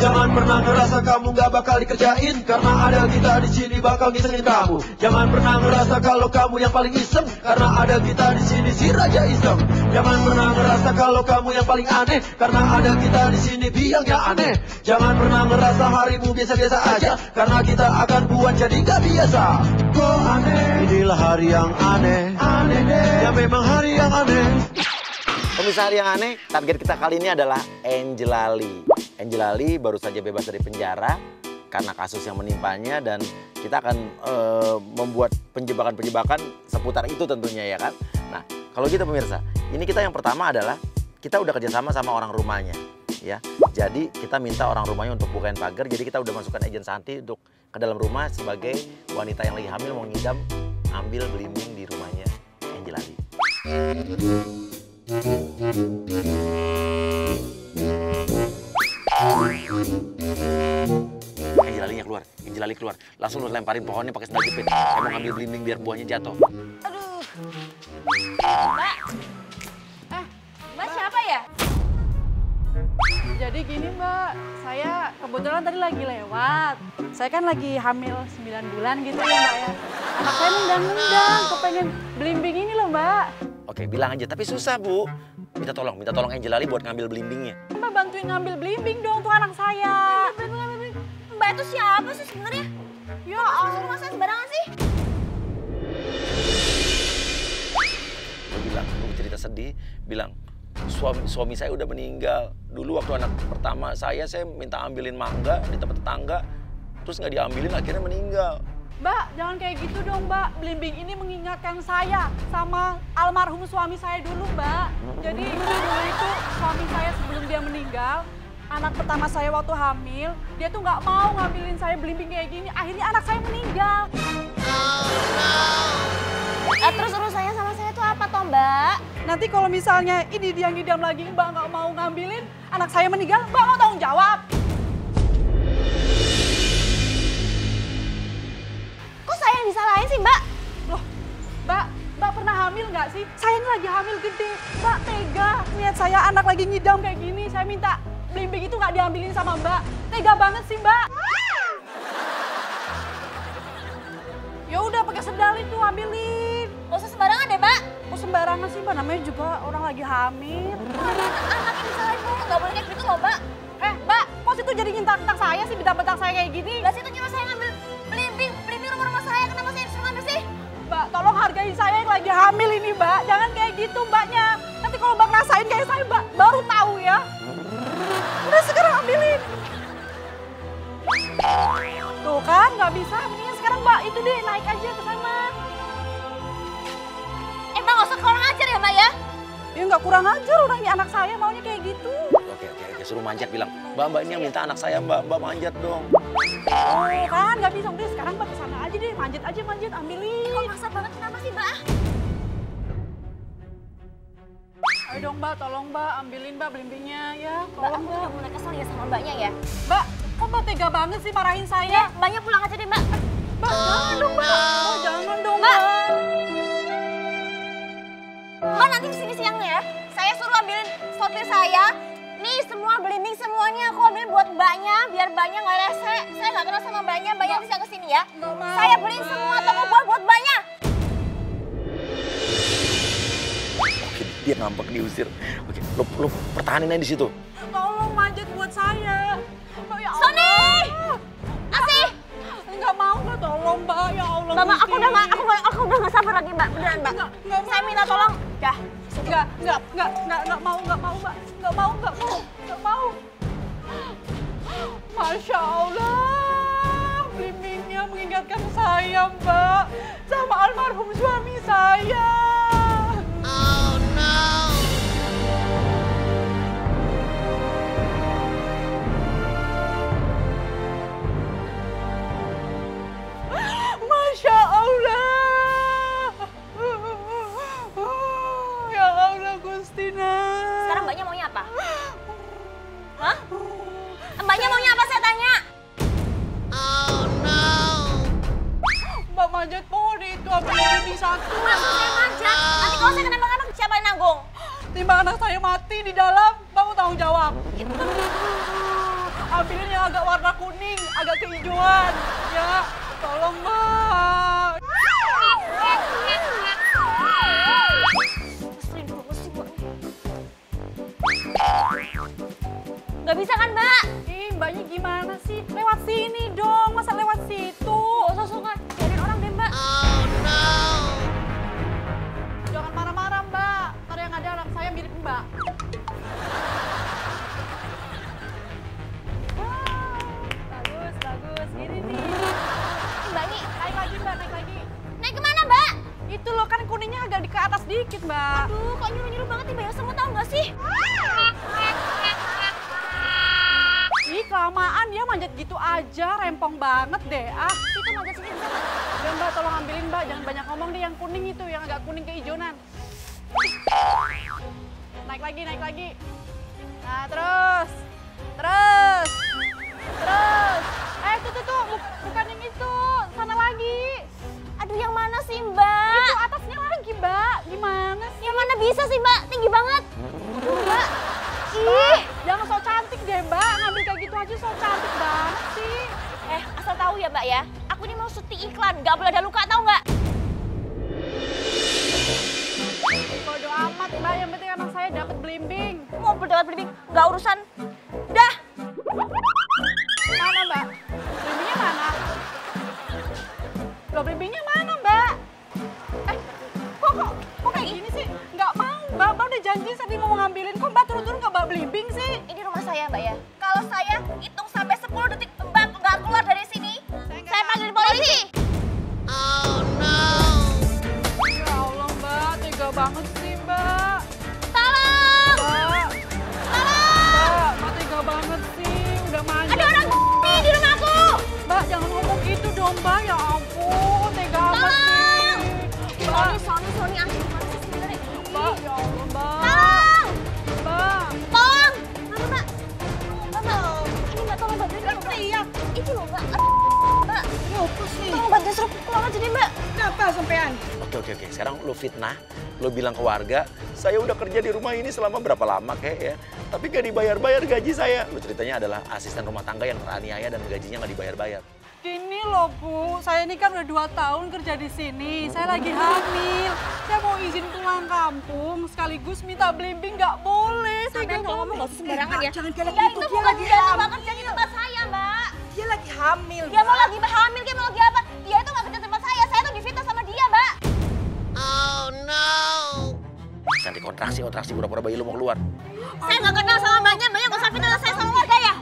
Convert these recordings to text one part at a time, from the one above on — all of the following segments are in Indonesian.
Jangan pernah ngerasa kamu gak bakal dikerjain, karena ada kita di sini bakal ngisengin kamu. Jangan pernah ngerasa kalau kamu yang paling iseng, karena ada kita di sini si Raja Iseng. Jangan pernah ngerasa kalau kamu yang paling aneh, karena ada kita di sini biangnya aneh. Jangan pernah ngerasa harimu biasa-biasa aja, karena kita akan buat jadi gak biasa. Kok aneh? Inilah hari yang aneh, aneh deh. Ya memang hari yang aneh. Pemirsa hari yang aneh, target kita kali ini adalah Angelali. Angelali baru saja bebas dari penjara karena kasus yang menimpanya, dan kita akan membuat penjebakan-penjebakan seputar itu tentunya ya kan. Nah kalau gitu pemirsa, ini kita yang pertama adalah kita udah kerjasama sama orang rumahnya ya. Jadi kita minta orang rumahnya untuk bukain pagar, jadi kita udah masukkan agen Santi untuk ke dalam rumah sebagai wanita yang lagi hamil mau ngidam ambil belimbing di rumahnya Angelali. Angelalinya keluar, Angelali keluar. Langsung lu lemparin pohonnya pakai sendal jepit. Saya mau ngambil belimbing biar buahnya jatuh. Aduh. Mbak. Mbak siapa ya? Jadi gini Mbak, saya kebetulan tadi lagi lewat. Saya kan lagi hamil 9 bulan gitu ya Mbak ya. Anak saya nendang-nendang, kepengen belimbing ini loh Mbak. Oke, bilang aja, tapi susah Bu. Minta tolong Angelali buat ngambil belimbingnya. Mbak bantuin ngambil belimbing dong tuh anak saya. Mbak itu siapa sih sebenarnya? Ya Allah, rumah saya sembarangan sih. Lu bilang, lu cerita sedih, bilang suami saya udah meninggal. Dulu waktu anak pertama saya minta ambilin mangga di tempat tetangga, terus nggak diambilin akhirnya meninggal. Mbak, jangan kayak gitu dong Mbak. Belimbing ini mengingatkan saya sama almarhum suami saya dulu Mbak. Jadi dulu itu suami saya sebelum dia meninggal, anak pertama saya waktu hamil, dia tuh nggak mau ngambilin saya belimbing kayak gini. Akhirnya anak saya meninggal. Terus urusannya sama saya tuh apa toh Mbak? Nanti kalau misalnya ini dia ngidam lagi, Mbak nggak mau ngambilin, anak saya meninggal, Mbak mau tanggung jawab. Kok saya yang disalahin sih Mbak? Loh, Mbak pernah hamil nggak sih? Saya ini lagi hamil gede, Mbak tega. Lihat saya anak lagi ngidam kayak gini, saya minta belimbing itu nggak diambilin sama Mbak. Tega banget sih Mbak. Ya udah pakai sendal itu ambilin. Gak usah sembarangan deh Mbak. Kok sembarangan sih Mbak, namanya juga orang lagi hamil. Anak yang disalahin Bu, nggak boleh kayak gitu loh Mbak. Mbak, kok situ jadi nyentang-nyentang saya sih, bentang-bentang saya kayak gini? Lah situ nyuruh saya ngambil belimbing rumah saya, kenapa saya disuruh ngambil sih? Mbak, tolong hargai saya yang lagi hamil ini Mbak, jangan kayak gitu Mbaknya. Nanti kalau Mbak ngerasain kayak saya Mbak, baru tahu ya. Udah sekarang ambilin. Tuh kan, nggak bisa, mendingan sekarang Mbak, itu deh naik aja ke sana. Mbak nggak usah kurang ajar ya Mbak ya? Ya nggak kurang ajar, orangnya anak saya maunya kayak gitu. Oke, suruh manjat, bilang, Mbak ini yang minta anak saya, Mbak manjat dong. Oh kan, nggak bisa, udah sekarang Mbak ke sana aja deh, manjat aja, ambilin. Kok maksa banget, kenapa sih Mbak? Ayo dong Mbak, tolong Mbak, ambilin Mbak belimbingnya ya, Mbak, tolong aku Mbak. udah mulai kesel ya sama Mbaknya ya. Mbak, kok Mbak tega banget sih marahin saya? Ya, Mbaknya pulang aja deh Mbak. Mbak, jangan dong Mbak. Oh, jangan dong Mbak. Mbak nanti kesini siangnya ya, saya suruh ambilin sopir saya. Nih semua belimbing semuanya aku ambilin buat Mbaknya, biar Mbaknya nggak rese. Saya nggak kenal sama Mbaknya bisa kesini ya. Saya beliin semua toko buat Mbaknya. Oke, dia ngambek diusir. Oke, lu pertahanin aja di situ. Tolong manjat buat saya. Mbak, ya Allah. Sony! Asih! Nggak mau Mbak, tolong Mbak, ya Allah. Mbak, aku udah nggak sabar lagi Mbak, beneran Mbak. Nggak Saya minta tolong. Dah. Nggak mau Mbak. Nggak mau. Masya Allah, belimbingnya mengingatkan saya Mbak, sama almarhum suami saya. Oh no. Masya Allah. Ya Allah Gustina. Sekarang Mbaknya maunya apa? Hah? Mbaknya maunya apa saya tanya? Oh no. Mbak manjat pohon itu, ambil belimbing satu. Maksud saya manjat. Nanti kalau saya kenapa-kenapa siapa yang nanggung? timbang anak saya mati di dalam, Mbak mau tanggung jawab. Ambilin yang agak warna kuning, agak kehijauan. Ya, tolong Mbak. Nggak bisa kan, Mbak? Ih, Mbaknya gimana sih? Lewat sini dong, masa lewat situ? Nggak usah suka, biarin orang deh, Mbak. Jangan marah-marah, Mbak. Ntar yang ada anak saya mirip Mbak. Bagus, bagus. Ini nih. Mbak, ini Naik lagi, Mbak, naik lagi. naik kemana, Mbak? Itu loh, kan kuningnya agak ke atas dikit, Mbak. Aduh, kok nyuruh-nyuruh banget nih, Mbak Yos, semua tahu nggak sih? Ih, kelamaan dia manjat gitu aja, rempong banget deh. Ah, Itu manjat sini bisa, Mbak. ya Mbak, tolong ambilin Mbak, jangan banyak ngomong deh yang kuning itu, yang agak kuning keijonan. Naik lagi, naik lagi. Nah, terus. Terus. Terus. Tuh, bukan yang itu, sana lagi. Aduh, yang mana sih, Mbak? Itu atasnya lagi, Mbak. Gimana sih? Yang mana bisa sih, Mbak? Tinggi banget. Aduh, Mbak. Ih, Jangan sok cantik deh, Mbak. Ngambil kayak gitu aja sok cantik banget sih. asal tahu ya, Mbak ya. Aku ini mau syuting iklan, nggak boleh ada luka, tahu nggak? Bodo amat, Mbak. Yang penting anak saya dapat belimbing. Mau berdebat belimbing, nggak urusan. Dah. Mana, Mbak? Belimbingnya mana? Loh, belimbingnya mana, Mbak? Kok kayak gini sih? Nggak mau, Mbak. Mbak udah janji tadi mau ngambilin. Kok Mbak turun-turun nggak bawa belimbing sih? Ini rumah saya, Mbak ya. Kalau saya hitung sampai 10 detik Mbak nggak keluar dari sini, saya panggil polisi. Ya Allah, Mbak. Tega banget sih, Mbak. Tolong! Mbak, Tolong! Mbak tega banget sih. Udah manja. Ada orang nih di rumahku. Mbak, jangan ngomong gitu dong, Mbak. Ya ampun, tega amat sih. Mbak, Sony, anjing mana sih sebenarnya? Mbak, ya Allah, Mbak. Tolong! Mbak. Tolong! Mana, Mbak? Mbak, ini Mbak, tolong bantuin dulu, Mbak. Itu loh, Mbak. Mbak, Apa sih? tolong bantuin suruh keluar aja deh, Mbak. Kenapa sampean? Oke. Sekarang lu fitnah, lu bilang ke warga, saya udah kerja di rumah ini selama berapa lama kek ya. Tapi gak dibayar-bayar gaji saya. Lu ceritanya adalah asisten rumah tangga yang teraniaya dan gajinya gak dibayar-bayar. Gini loh, Bu. Saya ini kan udah 2 tahun kerja di sini. Saya lagi hamil. Saya mau izin pulang kampung sekaligus minta belimbing nggak boleh. Sampean kalau ngomong nggak usah sembarangan ya. Jangan kayak Ya gitu, itu dia bukan lagi dia tuh hamil. nggak kerja di tempat saya, Mbak. Dia lagi hamil. Dia mau lagi hamil, dia mau lagi apa? Dia itu nggak kerja di tempat saya tuh difitnah sama dia, Mbak. Nanti kontraksi pura-pura bayi lu mau keluar. Saya nggak kenal sama Mbaknya nggak usah fitnah saya sama warga ya.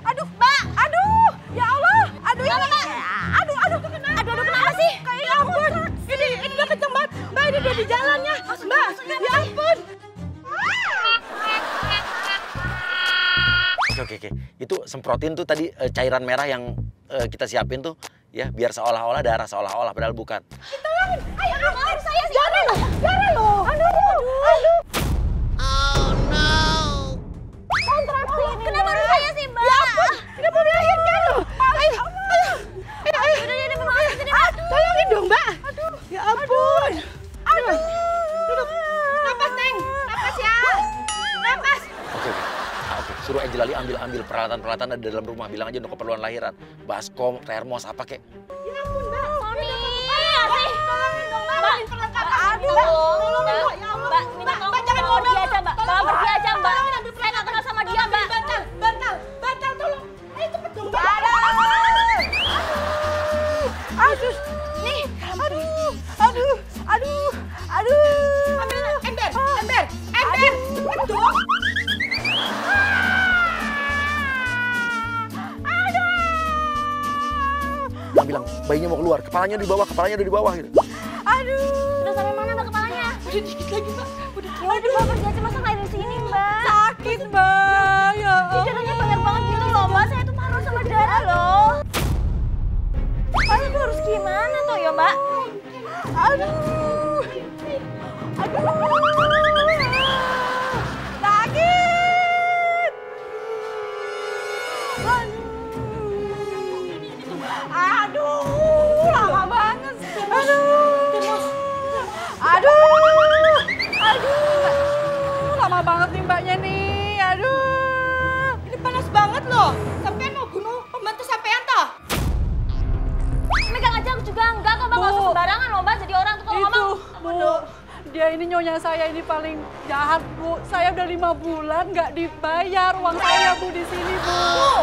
Aduh, Mbak. Aduh, ya Allah. Aduh, ya Kenapa, Allah. Mbak? Aduh, Kenapa sih? Ya ampun. Ini udah kenceng banget. Mbak, ini udah di jalannya. Mbak, ya ampun. Oke. Itu semprotin tuh tadi cairan merah yang kita siapin tuh ya biar seolah-olah darah seolah-olah padahal bukan. Ayo, keluar saya sih. Jangan loh. Aduh. Kontraksi ini. Kenapa harus saya sih, Mbak? Ya ampun. Kenapa melahirkan loh? Ayo. Udah jadi maaf sini, Mbak. Tolongin dong, Mbak. Aduh. Ya ampun. Aduh. Duduk. Napas, Neng. Napas ya. Napas. Oke. Suruh Angelali ambil peralatan-peralatan ada di dalam rumah. Bilang aja untuk keperluan lahiran. Baskom, termos, apa kek. Ya ampun, Mbak. Sony, Tolongin dong, Mbak. Mbak. Perlengkapan. Aduh, Tolongin, Mbak. Mbak. Ya Allah. Mbak, minta tolong jangan bawa bodoh. pergi aja, Mbak. Bawa pergi aja, Mbak. Saya nggak kenal sama dia, Mbak. Batal, tolong. Ayo cepet dong, Mbak. Aduh. Nih, Aduh. Ember. Cepet dong. Dia bilang bayinya mau keluar, kepalanya di bawah gitu. Aduh. udah sampai mana, Mbak, kepalanya? Udah dikit lagi, Mbak. Udah Udah bawa pergi aja, masa nggak dari sini, Mbak? sakit, Mbak. Ya Darahnya banyak banget gitu loh, Mbak. Saya tuh parno sama darah loh. Saya tuh harus gimana tuh ya, Mbak? Aduh. Sakit. Aduh, lama banget sih. Aduh. sembarangan loh Mbak jadi orang tuh kalau Itu, ngomong. Bu. Dia ini nyonya saya ini paling jahat, Bu. Saya udah 5 bulan nggak dibayar uang saya, Bu, di sini, Bu.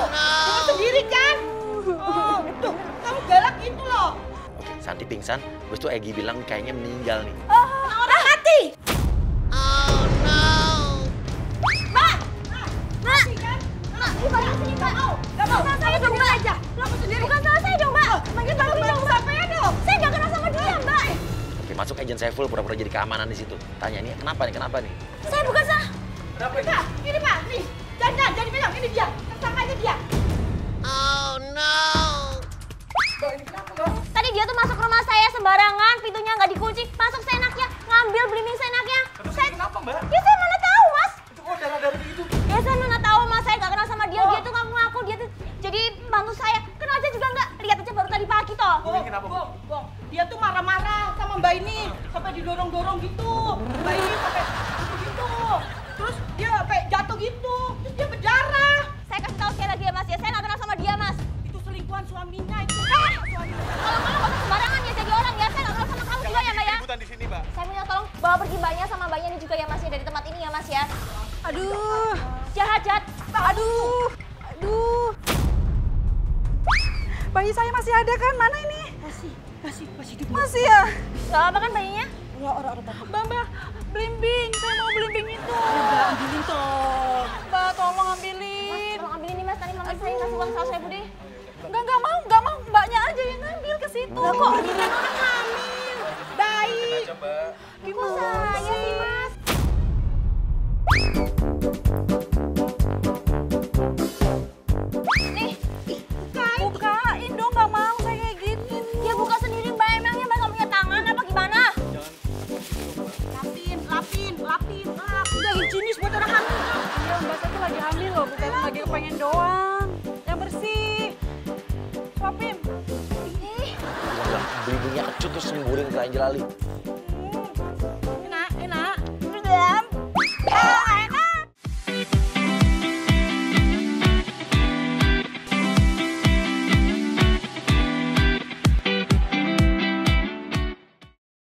Kamu sendiri kan? Oh, gitu. Kamu galak gitu loh. Oke, Santi pingsan, terus tuh Egi bilang kayaknya meninggal nih. Orang mati. Mbak! Mbak! Mbak, ini balik sini Mbak. Gak mau. Bukan saya dong Mbak. Aja. Laku sendiri. Bukan salah saya dong Mbak. Manggil bantuin dong Mbak. Saya dong. Saya gak kenal sama dia Mbak. Oke, masuk agent Saiful pura-pura jadi keamanan di situ. Tanya nih, kenapa nih? Saya bukan salah. Pak, ini Pak, nih. Jangan bilang, ini dia. Tersangkanya dia. Tadi dia tuh masuk rumah saya sembarangan, pintunya nggak dikunci, masuk seenaknya, ngambil belimbing seenaknya. Kenapa Mbak? Ya saya mana tahu Mas. Itu kok darah-darah begitu? Ya saya mana tahu Mas, saya nggak kenal sama dia. Dia tuh ngaku-ngaku dia tuh jadi bantu saya. Kenal aja juga nggak. Lihat aja baru tadi pagi toh. Bong. Dia tuh marah-marah sama Mbak ini. Sampai didorong-dorong gitu. Mbak ini sampai gitu. Terus dia sampai jatuh gitu. Terus dia berdarah. Saya kasih tahu sekali lagi ya Mas ya, saya nggak kenal sama dia Mas. Itu selingkuhan suaminya itu. Kalau kamu nggak usah sembarangan ya jadi orang ya, saya nggak kenal sama kamu juga ya Mbak ya. Ributan di sini, Mbak. Saya minta tolong bawa pergi mbaknya sama mbaknya ini juga ya Mas ya dari tempat ini ya Mas ya. Aduh. Jahat. Aduh. Bayi saya masih ada kan? Mana ini? Masih hidup. Masih ya? Gak apa kan bayinya? Mbak, belimbing. Saya mau belimbing itu. Mbak, ambilin toh. Mbak, tolong Mas, ambilin. tolong ambilin nih Mas, tadi mama saya ngasih uang 100.000 deh. Nggak mau. Mbaknya aja yang ngambil ke situ. Lah kok ini kan orang hamil? Baik. Kok saya sih Mas? Nih, Bukain dong, nggak mau saya kayak gini. ya buka sendiri Mbak, emangnya Mbak nggak punya tangan apa gimana? Lapin. Udah higienis buat orang hamil. Iya, Mbak saya tuh lagi hamil loh, bukan lagi kepengen doang. Yang bersih. Suapin. Ih, Bilang belimbingnya kecut terus nyemburin ke Angelali.